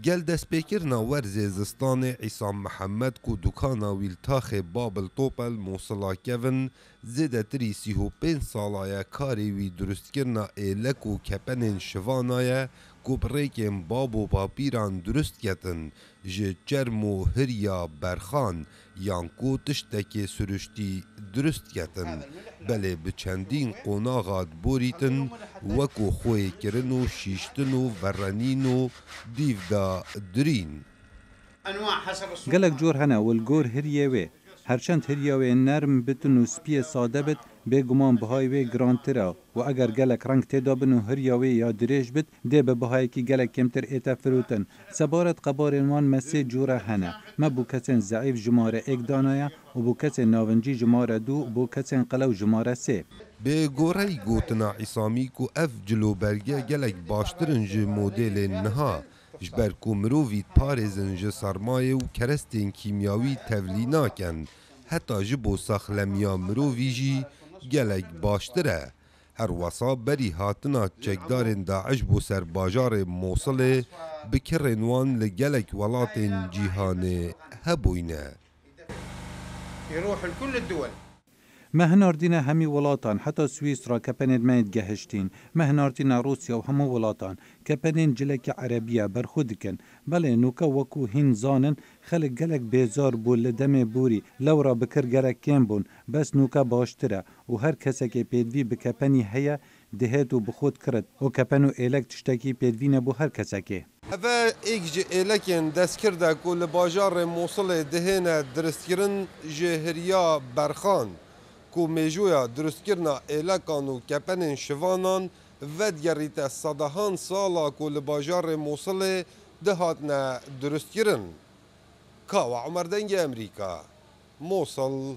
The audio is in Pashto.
گل دستپیکرنا ورز زستان عیسام محمد کو دکانا ویلتاخ بابل توپل موصلا کevin زیده تری 35 سالایه کاری وی درست کرنا ایلک و کپنین شوانایه کو بریکن باب و پاپیران درست کتن جه چرم و هریا برخان یان کو تشتکی سرشتی درست کتن بله بچندین قناغات بوریتن وکو خوی کرن و شیشتن و ورنین و دیو دا درین گلک جور هنه والگور هریه وی هرچند هریه وی نرم بتن و سپی ساده بت بگمان بهای وی گرانترا و اگر گلک رنگ تیدا بن و هریه وی یا دریش بت ده به بهایی که گلک کمتر ایتا فروتن سبارت قبارنوان مسی جوره هنه ما بو کسین ضعیف جماره ایک دانایا و بو کسین ناونجی جماره دو و بو کسین قلو جماره سه به گوری گوتنا عیسامی کو اف جلو برگه گلک باشترن جه مدل نها جبر کو مرووی پارێزن ji sarmayê û kerestên kîmyawî tevlî nakin heta ji bo saxlemiya mirovî jî gelek baştir e her wesa berî hatina çekdarên Daeş bo ser bajarê Mosilê bi kirên wan li gelek welatên cîhanê hebûyne. مهناردین همی ولاتان حتی سوئیس را کپنید مید گهشتین مهناردین روسیا و همو ولاتان کپنین جلک عربیه برخود کن بله نوکا وکو هین زانن خلق گلک بیزار بو لدم بوری لورا بکر گلک کم بون بس نوکا باشتره و هر کسی که پیدوی بکپنی هیا دهت و بخود کرد و کپنو ایلک تشتکی پیدوی نبو هر کسی که Ev êk ji êlekên destgir de ku li bajarê Mosilê dihêne diristkirin ji hiriya berxan ku mêjoya dirustkirina êlekan û kepenên şivanan vedgerîte sedehan sala ku li bajarê Mosilê dihatine dirustkirin. Kawa Emer Dengê Emerîka, Mosil.